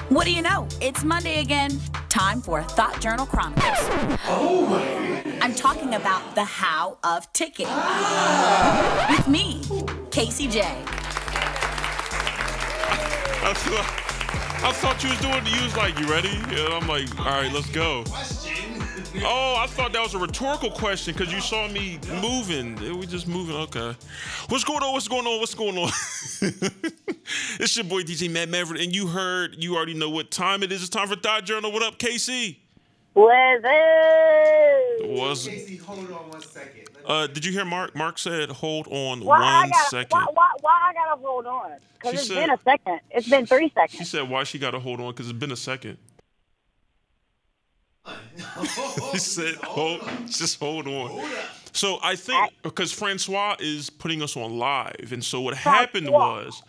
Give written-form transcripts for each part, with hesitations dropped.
What do you know? It's Monday again. Time for Thought Journal Chronicles. Oh my! I'm talking about the how of ticking. With me, Casey J. I thought you was doing it. You was like, you ready? And I'm like, all right, let's go. Oh, I thought that was a rhetorical question because you saw me moving. We just moving. Okay. What's going on? What's going on? What's going on? It's your boy DJ Matt Maverick, and you already know what time it is. It's time for Thought Journal. What up, Casey? What's up? Casey, hold on 1 second. Did you hear Mark? Mark said, hold on Why 1 second. Why I gotta hold on? Because been a second. It's been 3 seconds. She said, why she got to hold on? Because it's been a second. He said, just hold on. So I think because Francois is putting us on live, and so what happened was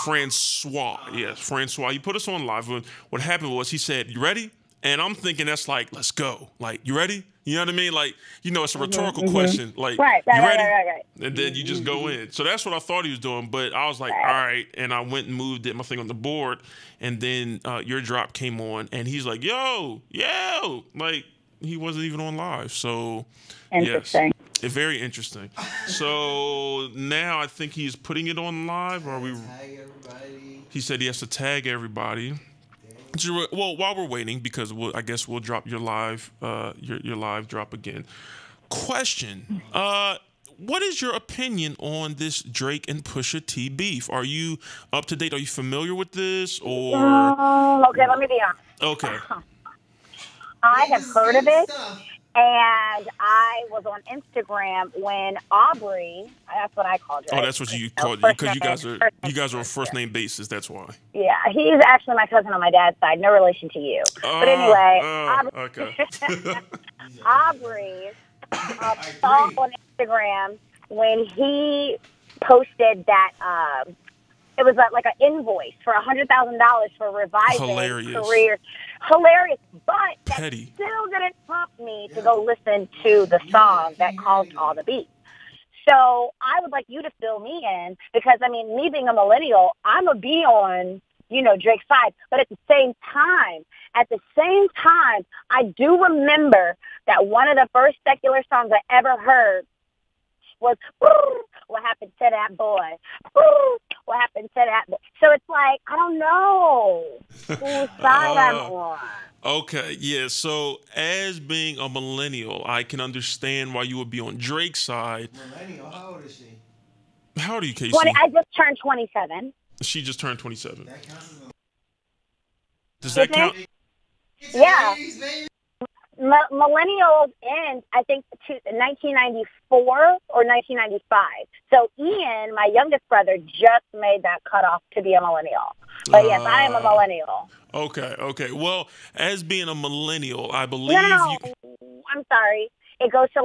Francois, yes, Francois. He put us on live. What happened was he said, "You ready?" And I'm thinking that's like, let's go. Like, you ready? You know what I mean? Like, it's a rhetorical question. Like, you ready? Right. And then you just go in. So that's what I thought he was doing. But I was like, all right. And I went and did my thing on the board. And then your drop came on. And he's like, yo. Like, he wasn't even on live. So, interesting. Yes, very interesting. So now I think he's putting it on live. Or are we? Tag everybody. He said he has to tag everybody. Well, while we're waiting, because I guess we'll drop your live drop again. Question: what is your opinion on this Drake and Pusha T beef? Are you up to date? Are you familiar with this? Or okay, let me be honest. Okay, I have heard of it. And I was on Instagram when Aubrey, that's what I called her. Oh, that's what you called it, because you guys are on first name basis. That's why. Yeah, he's actually my cousin on my dad's side, no relation to you. But anyway, okay. Aubrey saw on Instagram when he posted that it was like an invoice for $100,000 for reviving careers. Hilarious, but petty. That still didn't prompt me to go listen to the song that caused all the beef. So I would like you to fill me in because, me being a millennial, I'm going to be on, Drake's side. But at the same time, I do remember that one of the first secular songs I ever heard was, what happened to that boy? What happened to that boy? So it's like, I don't know whose side I'm on. Okay, yeah. So as being a millennial, I can understand why you would be on Drake's side. Millennial, how old is she? How old are you, Casey? I just turned 27. She just turned 27. That counts as Does that count? Yeah. Millennials end, I think, 1994 or 1995. So Ian, my youngest brother, just made that cutoff to be a millennial. But yes, I am a millennial. Okay. Well, as being a millennial, I believe No, I'm sorry. It goes to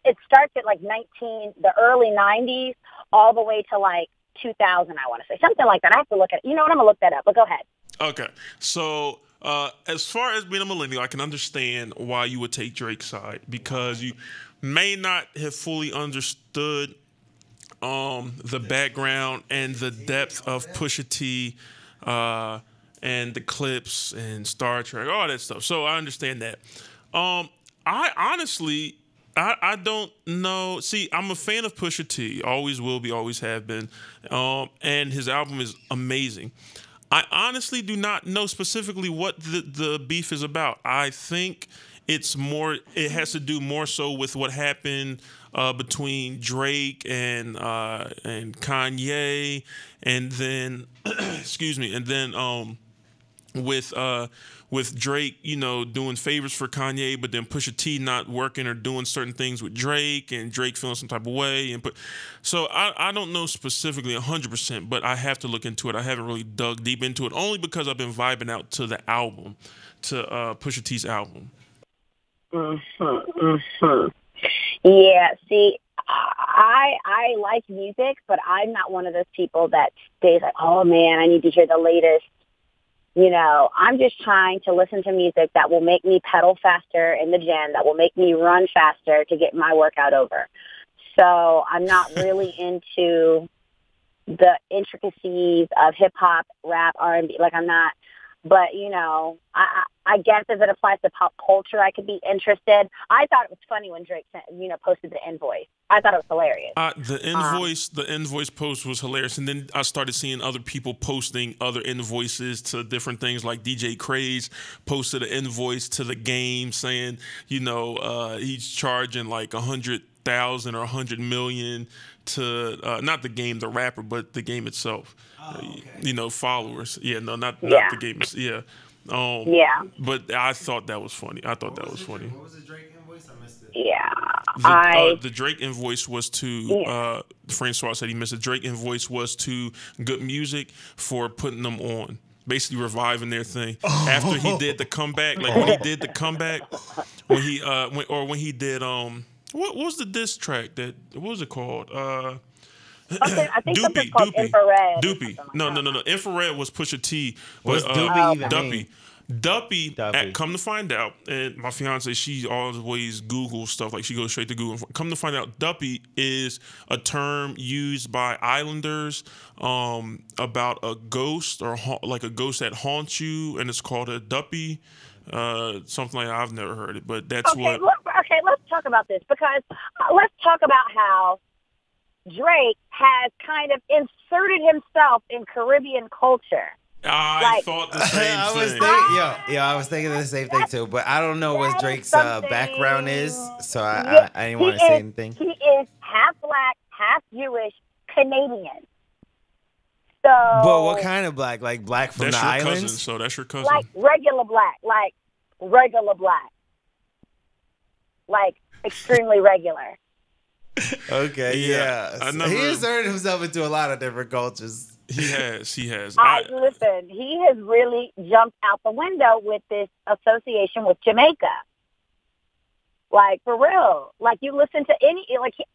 it starts at the early 90s all the way to 2000, I want to say. Something like that. I have to look at it. You know what? I'm going to look that up, but go ahead. Okay. So as far as being a millennial, I can understand why you would take Drake's side because you may not have fully understood the background and the depth of Pusha T and the clips and Star Trek, all that stuff. So I understand that. I honestly, I don't know. See, I'm a fan of Pusha T. Always will be, always have been. And his album is amazing. I honestly do not know specifically what the beef is about. I think it has to do more so with what happened between Drake and Kanye, and then with Drake, doing favors for Kanye, but then Pusha T not working or doing certain things with Drake, and Drake feeling some type of way. So I don't know specifically 100%, but I have to look into it. I haven't really dug deep into it, only because I've been vibing out to the album, to Pusha T's album. Yeah, see, I like music, but I'm not one of those people that stays like, oh man, I need to hear the latest. I'm just trying to listen to music that will make me pedal faster in the gym, that will make me run faster to get my workout over. So I'm not really into the intricacies of hip hop, rap, R&B. I'm not. But, I guess as it applies to pop culture, I could be interested. I thought it was funny when Drake sent, posted the invoice. I thought it was hilarious. The invoice post was hilarious, and then I started seeing other people posting other invoices to different things. Like DJ Craze posted an invoice to the game saying, he's charging like 100,000 or 100 million to not the game, the rapper, but the game itself. Oh, okay. Followers. Yeah, no, not the game. Yeah. Yeah. But I thought that was funny. What was the Drake invoice? I missed it. Yeah. The Drake invoice was to Francois said he missed it. Drake invoice was to Good Music for putting them on, basically reviving their thing after he did the comeback. Like when he did the comeback, when he did what was the diss track what was it called? I think something's called Infrared. Doopy. No. Infrared was Pusha T. But Doopy even Duppy. mean? Duppy. Come to find out, and my fiance, she always Google stuff. Like she goes straight to Google. Come to find out, Duppy is a term used by islanders about a ghost or like a ghost that haunts you, and it's called a Duppy. Something like that. I've never heard it, but that's Okay, let's talk about this because let's talk about how Drake has kind of inserted himself in Caribbean culture. I thought the same thing. I was thinking the same thing too, but I don't know what Drake's background is, so I didn't want to say anything. He is half black, half Jewish, Canadian. So, but what kind of black? Like black from the islands? Cousin, so that's your cousin. Like regular black, like extremely regular. Okay, yeah. He inserted himself into a lot of different cultures. He has. Listen, he has really jumped out the window with this association with Jamaica. Like, for real. Like, you listen to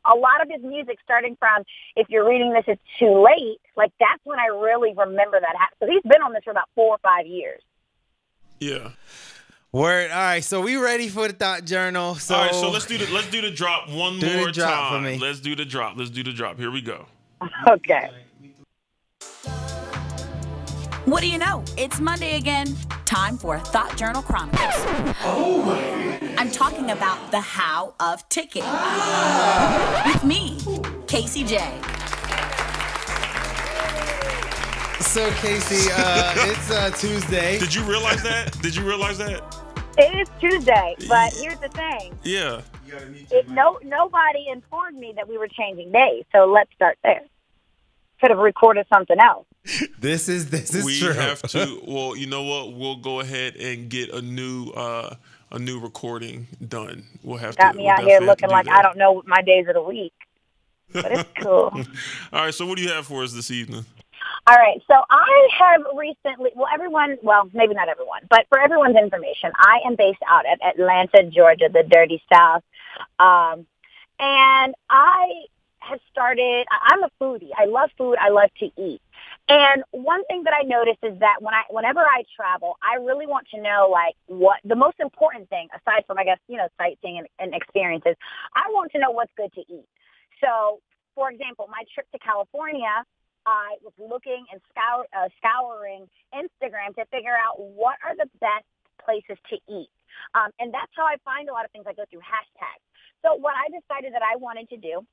a lot of his music starting from, if you're reading this, it's too late. Like, that's when I really remember that happened. So he's been on this for about 4 or 5 years. Yeah. Word. All right, so we ready for the Thought Journal. So all right, so let's do the drop one more time. For me. Let's do the drop. Here we go. Okay. What do you know? It's Monday again. Time for Thought Journal Chronicles. Oh my! I'm talking about the how of ticking. With me, Casey J. So Casey, it's Tuesday. Did you realize that? It is Tuesday, but here's the thing. Yeah. Nobody informed me that we were changing days, so let's start there. Could have recorded something else. This is we true. We have to. Well, you know what? We'll go ahead and get a new recording done. We'll have got me out here looking like I don't know my days of the week, but it's cool. All right. So, what do you have for us this evening? All right. So I have recently. Maybe not everyone, but for everyone's information, I am based out at Atlanta, Georgia, the dirty South, and I have started. I'm a foodie. I love food. I love to eat. And one thing that I noticed is that whenever I travel, I really want to know, like, what the most important thing, aside from, I guess, sightseeing and experiences, I want to know what's good to eat. So, for example, my trip to California, I was looking and scouring Instagram to figure out what are the best places to eat. And that's how I find a lot of things. I go through hashtags. So what I decided that I wanted to do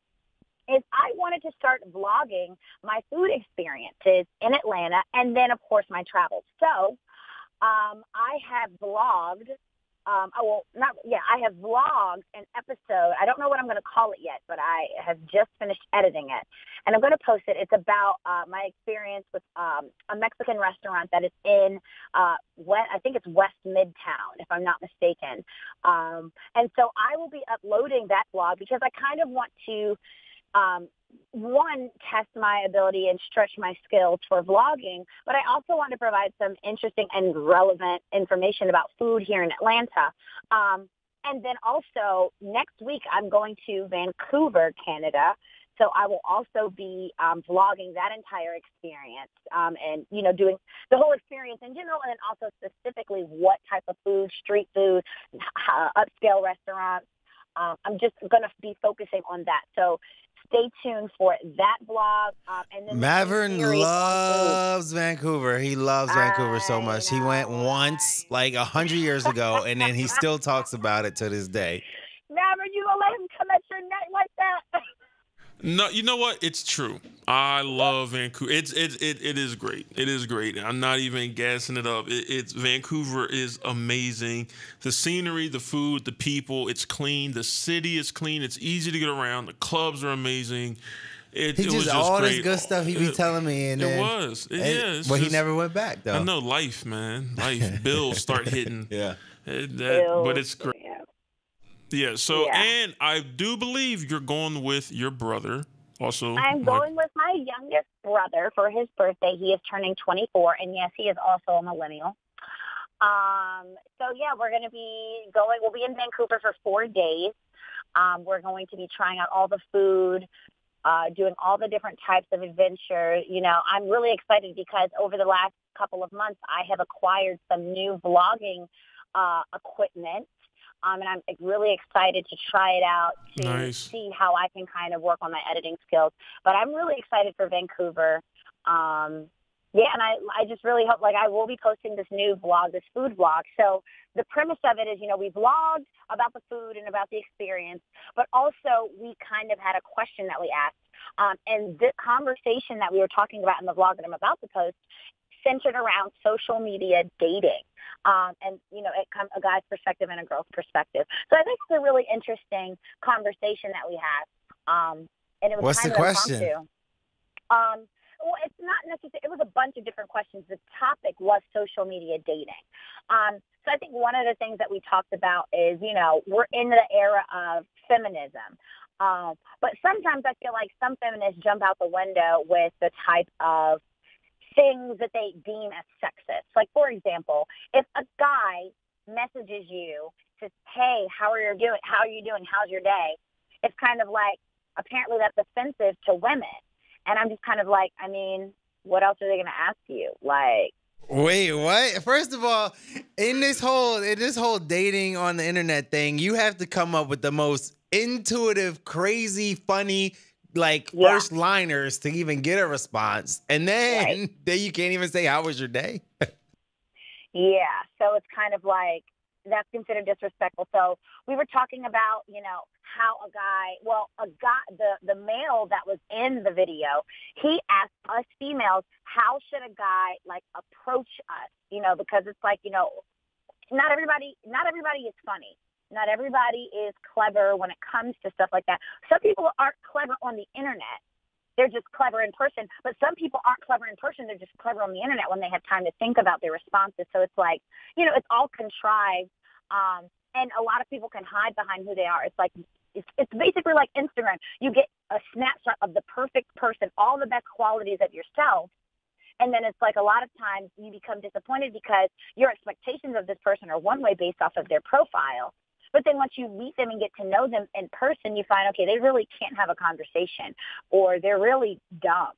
is I wanted to start vlogging my food experiences in Atlanta and then, of course, my travels. So I have vlogged. I have vlogged an episode. I don't know what I'm going to call it yet, but I have just finished editing it. And I'm going to post it. It's about my experience with a Mexican restaurant that is in, I think it's West Midtown, if I'm not mistaken. And so I will be uploading that vlog because I kind of want to one, test my ability and stretch my skills for vlogging, but I also want to provide some interesting and relevant information about food here in Atlanta. And then also next week, I'm going to Vancouver, Canada. So I will also be vlogging that entire experience and, doing the whole experience in general, and then also specifically what type of food, street food, upscale restaurants. I'm just going to be focusing on that. So stay tuned for that vlog. And then Maverick the loves Vancouver. He loves Vancouver so much. He went once, like 100 years ago, and then he still talks about it to this day. Maverick, you gonna let him come at your neck like that? No, you know what? It's true. I love Vancouver. It is great. It is great. I'm not even gassing it up. It's Vancouver is amazing. The scenery, the food, the people. It's clean. The city is clean. It's easy to get around. The clubs are amazing. It was just all great. this good stuff he be telling me, and it was. But he never went back though. I know, life, man. Life bills start hitting. Yeah. But it's great. Yeah, so, and I do believe you're going with your brother also. I'm going with my youngest brother for his birthday. He is turning 24, and yes, he is also a millennial. So, yeah, we're going to be going, we'll be in Vancouver for 4 days. We're going to be trying out all the food, doing all the different types of adventure. You know, I'm really excited because over the last couple of months, I have acquired some new vlogging equipment. And I'm really excited to try it out to see how I can kind of work on my editing skills. But I'm really excited for Vancouver. And I just really hope, like, I will be posting this new vlog, this food vlog. So the premise of it is, you know, we vlogged about the food and about the experience, but also we kind of had a question that we asked. And the conversation that we were talking about in the vlog that I'm about to post centered around social media dating. And, you know, it comes a guy's perspective and a girl's perspective. So I think it's a really interesting conversation that we had. And it was What's kind the of question? impromptu. Well, it's not necessarily, it was a bunch of different questions. The topic was social media dating. So I think one of the things that we talked about is, you know, we're in the era of feminism. But sometimes I feel like some feminists jump out the window with the type of things that they deem as sexist. Like, for example, if a guy messages you, says, hey, how are you doing? How's your day? It's kind of like, apparently that's offensive to women. And I'm just kind of like, I mean, what else are they going to ask you? Like, wait, what? First of all, in this whole dating on the internet thing, you have to come up with the most intuitive, crazy, funny, like first liners to even get a response. And then you can't even say, how was your day? Yeah. So it's kind of like, that's considered disrespectful. So we were talking about, you know, how the male that was in the video, he asked us females, how should a guy like approach us? You know, because it's like, you know, not everybody is funny. Not everybody is clever when it comes to stuff like that. Some people aren't clever on the internet. They're just clever in person. But some people aren't clever in person. They're just clever on the internet when they have time to think about their responses. So it's like, you know, it's all contrived. And a lot of people can hide behind who they are. It's like, it's basically like Instagram. You get a snapshot of the perfect person, all the best qualities of yourself. And then it's like a lot of times you become disappointed because your expectations of this person are one way based off of their profile. But then once you meet them and get to know them in person, you find, okay, they really can't have a conversation, or they're really dumb.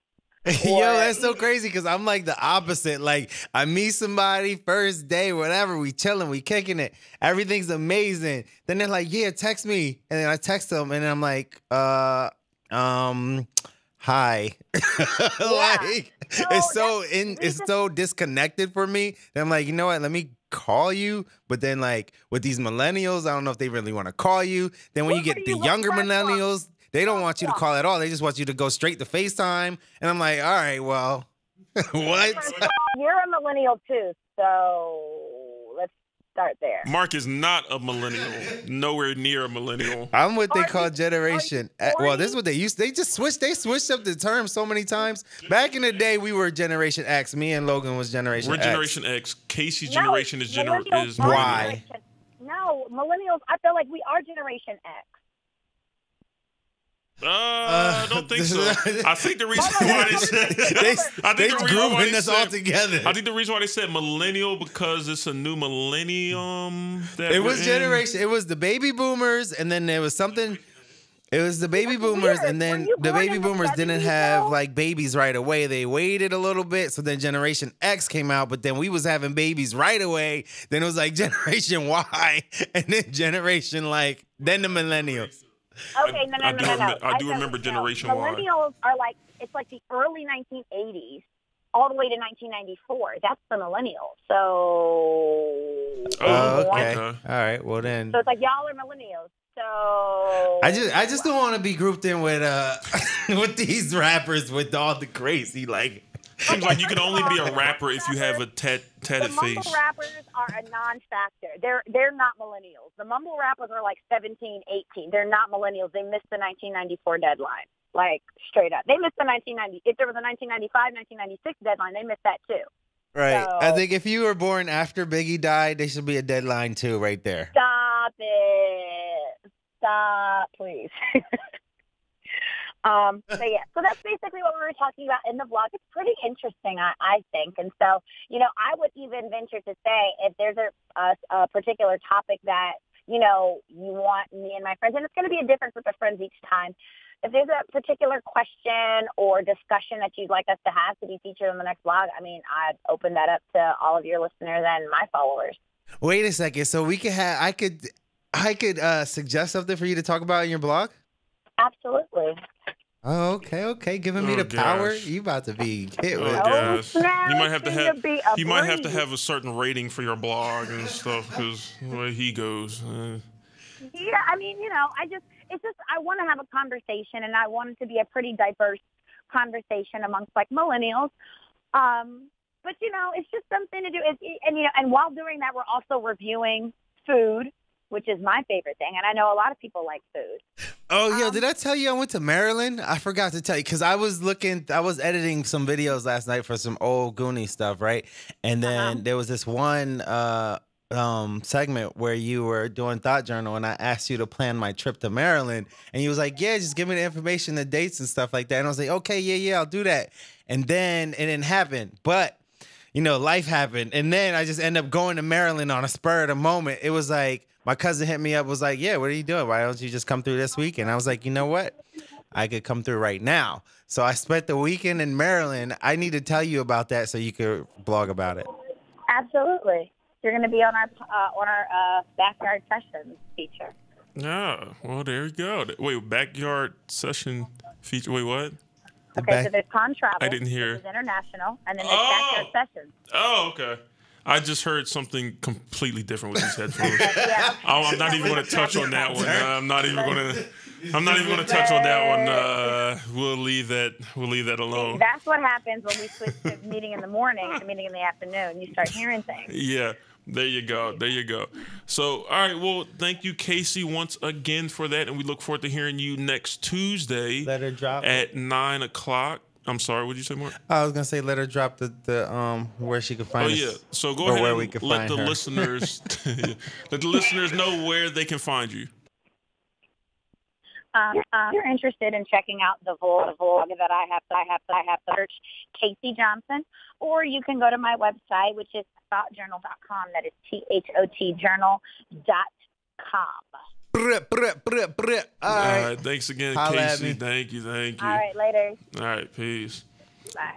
Yo, that's so crazy because I'm like the opposite. Like, I meet somebody first day, whatever, we chilling, we kicking it. Everything's amazing. Then they're like, yeah, text me. And then I text them and I'm like, hi. Like, it's so disconnected for me. And I'm like, you know what? Let me call you. But then, like, with these millennials, I don't know if they really want to call you. Then when you get the younger millennials, they don't want you to call at all. They just want you to go straight to FaceTime. And I'm like, all right, well, what? You're a millennial too, so let's start there. Mark is not a millennial. Nowhere near a millennial. I'm what they call Generation X. Well, this is what they used. They switched up the term so many times. Back in the day, we were Generation X. Me and Logan was Generation X. We're Generation X. Casey's generation is Y. No, millennials, I feel like we are Generation X. I don't think so. I think the reason why they said they grouping us all together. I think the reason why they said millennial because it's a new millennium. It was generation. It was the baby boomers, and then there was something. It was the baby boomers, and then the baby boomers didn't have like babies right away. They waited a little bit, so then Generation X came out, but then we was having babies right away. Then it was like Generation Y, and then then the millennials. Okay, no. I do remember Generation Y. Millennials are like, it's like the early 1980s all the way to 1994. That's the millennials. So. Okay. All right. Well then. So it's like y'all are millennials. So. I just don't want to be grouped in with with these rappers with all the crazy like. Seems like you can only be a rapper if you have a tatted face. The mumble rappers are a non-factor. They're not millennials. The mumble rappers are like 17, 18. They're not millennials. They missed the 1994 deadline. Like, straight up. They missed the 1990. If there was a 1995, 1996 deadline, they missed that too. Right. So, I think if you were born after Biggie died, there should be a deadline too right there. Stop it. Stop, please. So that's basically what we were talking about in the vlog. It's pretty interesting, I think. And so, I would even venture to say if there's a particular topic that, you want me and my friends, and it's going to be a difference with the friends each time. If there's a particular question or discussion that you'd like us to have to be featured on the next vlog, I'd open that up to all of your listeners and my followers. Wait a second. So we could have, I could suggest something for you to talk about in your blog? Absolutely. Oh, okay. Giving me the power. You about to be hit with. Gosh. You might have to have. You might have to have a certain rating for your blog and stuff because the way he goes. Yeah, I want to have a conversation, and I want it to be a pretty diverse conversation amongst like millennials. But it's just something to do. And while doing that, we're also reviewing food, which is my favorite thing. And I know a lot of people like food. Oh, did I tell you I went to Maryland? I forgot to tell you because I was editing some videos last night for some old Goonie stuff, right? And then there was this one segment where you were doing Thought Journal and I asked you to plan my trip to Maryland. And you was like, yeah, just give me the information, the dates and stuff like that. And I was like, okay, yeah, I'll do that. And then it didn't happen. But, life happened. And then I just ended up going to Maryland on a spur of the moment. It was like, my cousin hit me up, was like, yeah, what are you doing? Why don't you just come through this weekend? I was like, you know what? I could come through right now. So I spent the weekend in Maryland. I need to tell you about that so you could blog about it. Absolutely. You're going to be on our backyard session feature. Yeah. Well, there you go. Wait, backyard session feature. Wait, what? So there's Con Travel. I didn't hear. There's international, and then there's backyard sessions. Oh, okay. I just heard something completely different with these headphones. Yeah. I'm not even going to touch on that one. I'm not even going to touch on that one. We'll leave that alone. That's what happens when we switch to meeting in the morning to meeting in the afternoon. You start hearing things. Yeah. There you go. So, all right. Well, thank you, Casey, once again for that. And we look forward to hearing you next Tuesday let her drop at 9 o'clock. I'm sorry. What did you say, Mark? I was gonna say let her drop the where she could find us. Oh yeah. So go ahead and let the listeners know where they can find you. If you're interested in checking out the vlog that I have search Casey Johnson, or you can go to my website, which is thoughtjournal.com. That is THOT journal.com. All right. Thanks again, Holla Casey. Thank you. All right, later. All right, peace. Bye.